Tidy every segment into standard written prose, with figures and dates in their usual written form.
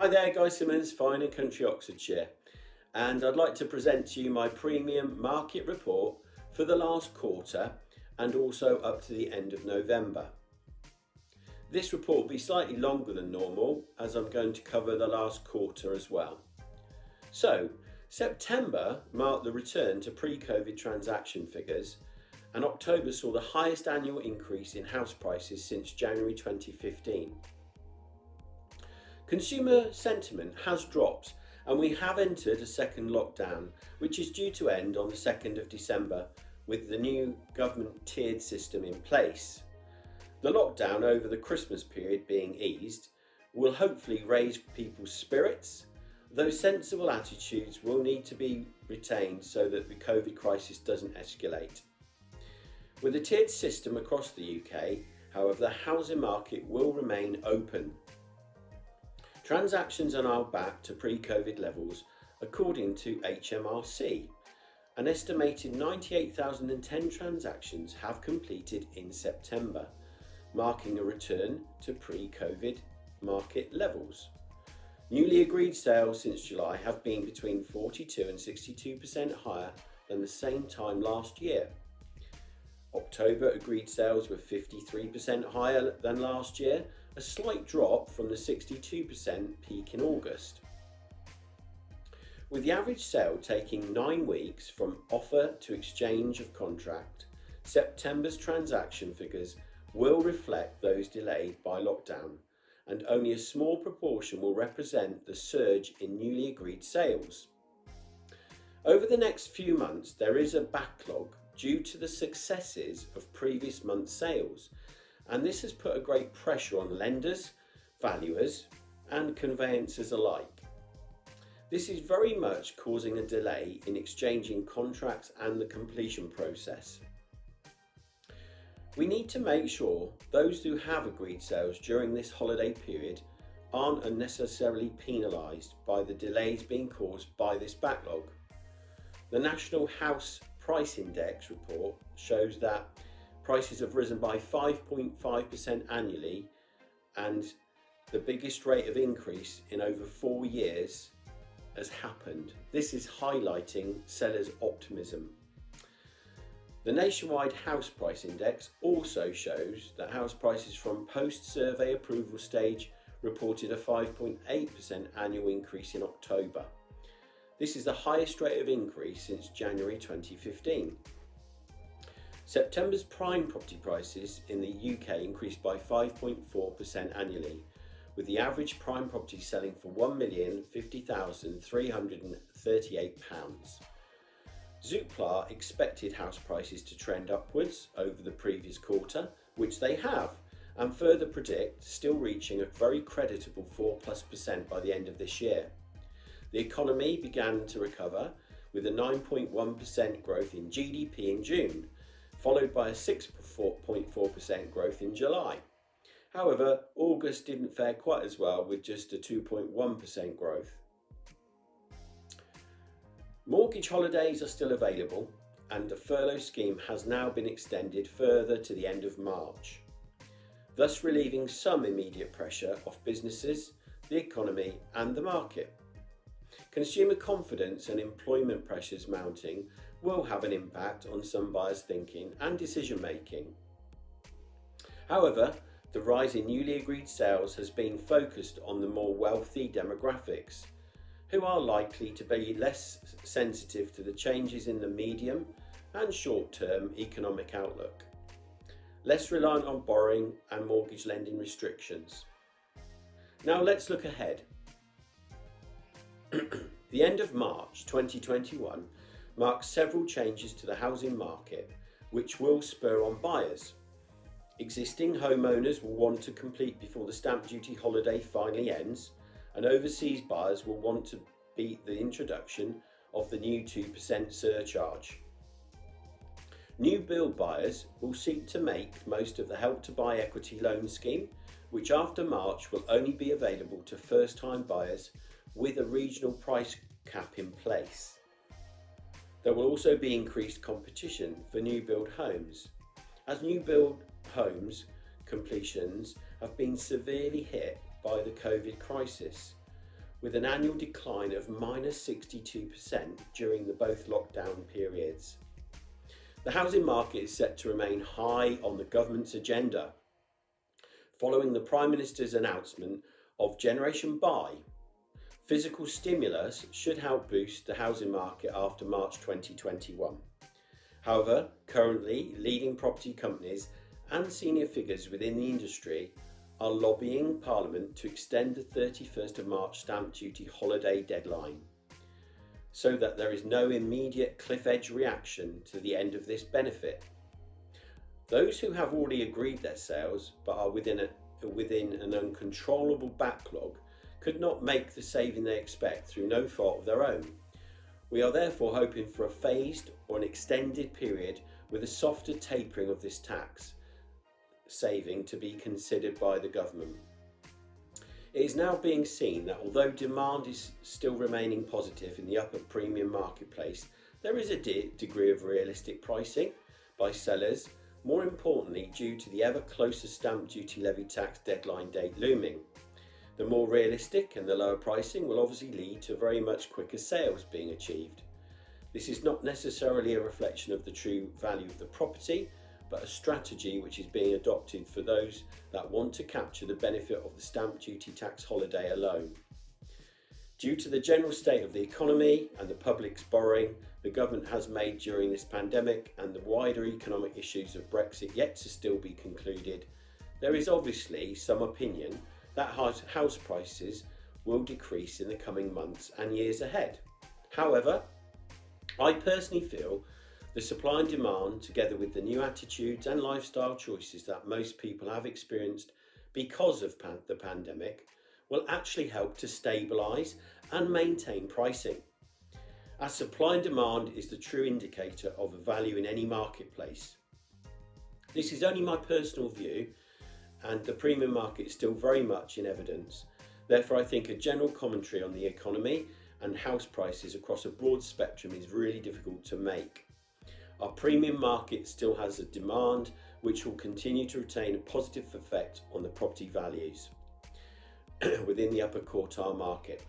Hi there, Guy Simmons, Fine and Country Oxfordshire, and I'd like to present to you my premium market report for the last quarter and also up to the end of November. This report will be slightly longer than normal as I'm going to cover the last quarter as well. So, September marked the return to pre-COVID transaction figures, and October saw the highest annual increase in house prices since January 2015. Consumer sentiment has dropped and we have entered a second lockdown, which is due to end on the 2nd of December with the new government tiered system in place. The lockdown over the Christmas period being eased will hopefully raise people's spirits, though sensible attitudes will need to be retained so that the COVID crisis doesn't escalate. With a tiered system across the UK, however, the housing market will remain open. Transactions are now back to pre-COVID levels according to HMRC. An estimated 98,010 transactions have completed in September, marking a return to pre-COVID market levels. Newly agreed sales since July have been between 42 and 62% higher than the same time last year. October agreed sales were 53% higher than last year, a slight drop from the 62% peak in August. With the average sale taking 9 weeks from offer to exchange of contract, September's transaction figures will reflect those delayed by lockdown, and only a small proportion will represent the surge in newly agreed sales. Over the next few months, there is a backlog due to the successes of previous month's sales, and this has put a great pressure on lenders, valuers and conveyancers alike. This is very much causing a delay in exchanging contracts and the completion process. We need to make sure those who have agreed sales during this holiday period aren't unnecessarily penalised by the delays being caused by this backlog. The National House Price Index report shows that prices have risen by 5.5% annually, and the biggest rate of increase in over 4 years has happened. This is highlighting sellers' optimism. The nationwide house price index also shows that house prices from post-survey approval stage reported a 5.8% annual increase in October. This is the highest rate of increase since January 2015. September's prime property prices in the UK increased by 5.4% annually, with the average prime property selling for £1,050,338. Zoopla expected house prices to trend upwards over the previous quarter, which they have, and further predict still reaching a very creditable 4+% by the end of this year. The economy began to recover with a 9.1% growth in GDP in June, followed by a 6.4% growth in July. However, August didn't fare quite as well with just a 2.1% growth. Mortgage holidays are still available, and the furlough scheme has now been extended further to the end of March, thus relieving some immediate pressure off businesses, the economy and the market. Consumer confidence and employment pressures mounting will have an impact on some buyers' thinking and decision making. However, the rise in newly agreed sales has been focused on the more wealthy demographics, who are likely to be less sensitive to the changes in the medium and short-term economic outlook, less reliant on borrowing and mortgage lending restrictions. Now let's look ahead. The end of March 2021 marks several changes to the housing market which will spur on buyers. Existing homeowners will want to complete before the stamp duty holiday finally ends, and overseas buyers will want to beat the introduction of the new 2% surcharge. New build buyers will seek to make most of the Help to Buy equity loan scheme, which after March will only be available to first-time buyers with a regional price cap in place. There will also be increased competition for new build homes, as new build homes completions have been severely hit by the COVID crisis. with an annual decline of -62% during both lockdown periods. The housing market is set to remain high on the government's agenda, following the Prime Minister's announcement of Generation Buy. Physical stimulus should help boost the housing market after March 2021. However, currently, leading property companies and senior figures within the industry are lobbying Parliament to extend the 31st of March stamp duty holiday deadline, so that there is no immediate cliff edge reaction to the end of this benefit. Those who have already agreed their sales but are within an uncontrollable backlog could not make the saving they expect through no fault of their own. We are therefore hoping for a phased or an extended period with a softer tapering of this tax saving to be considered by the government. It is now being seen that although demand is still remaining positive in the upper premium marketplace, there is a degree of realistic pricing by sellers, more importantly due to the ever closer stamp duty levy tax deadline date looming. The more realistic and the lower pricing will obviously lead to very much quicker sales being achieved. This is not necessarily a reflection of the true value of the property, but a strategy which is being adopted for those that want to capture the benefit of the stamp duty tax holiday alone. Due to the general state of the economy and the public's borrowing the government has made during this pandemic and the wider economic issues of Brexit yet to still be concluded, there is obviously some opinion that house prices will decrease in the coming months and years ahead. However, I personally feel the supply and demand, together with the new attitudes and lifestyle choices that most people have experienced because of the pandemic, will actually help to stabilise and maintain pricing, as supply and demand is the true indicator of value in any marketplace. This is only my personal view, and the premium market is still very much in evidence. Therefore, I think a general commentary on the economy and house prices across a broad spectrum is really difficult to make. Our premium market still has a demand which will continue to retain a positive effect on the property values within the upper quartile market.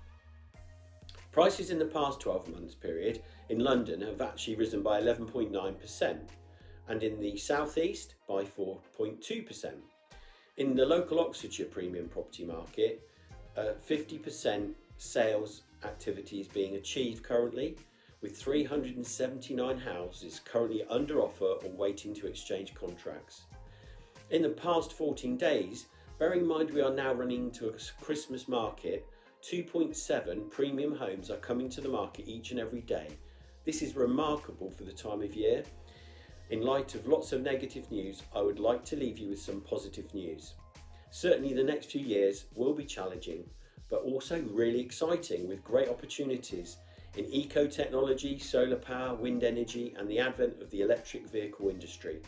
Prices in the past 12 months period in London have actually risen by 11.9% and in the southeast by 4.2%. In the local Oxfordshire premium property market, 50% sales activity is being achieved currently, with 379 houses currently under offer or waiting to exchange contracts. In the past 14 days, bearing in mind we are now running into a Christmas market, 2.7 premium homes are coming to the market each and every day. This is remarkable for the time of year. In light of lots of negative news, I would like to leave you with some positive news. Certainly the next few years will be challenging, but also really exciting with great opportunities in eco-technology, solar power, wind energy and the advent of the electric vehicle industry.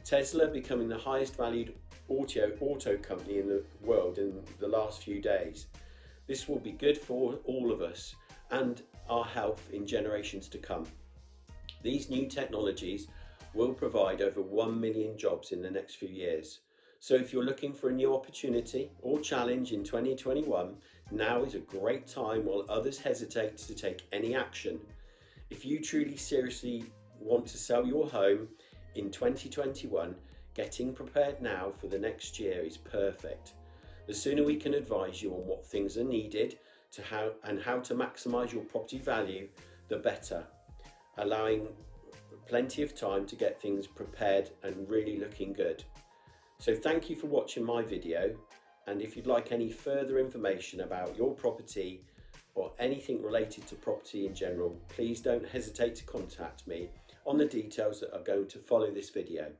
Tesla becoming the highest valued auto company in the world in the last few days. This will be good for all of us and our health in generations to come. These new technologies will provide over 1 million jobs in the next few years. So if you're looking for a new opportunity or challenge in 2021, now is a great time while others hesitate to take any action. If you truly seriously want to sell your home in 2021, getting prepared now for the next year is perfect. The sooner we can advise you on what things are needed how to maximise your property value, the better, allowing plenty of time to get things prepared and really looking good. So thank you for watching my video, and if you'd like any further information about your property or anything related to property in general, please don't hesitate to contact me on the details that are going to follow this video.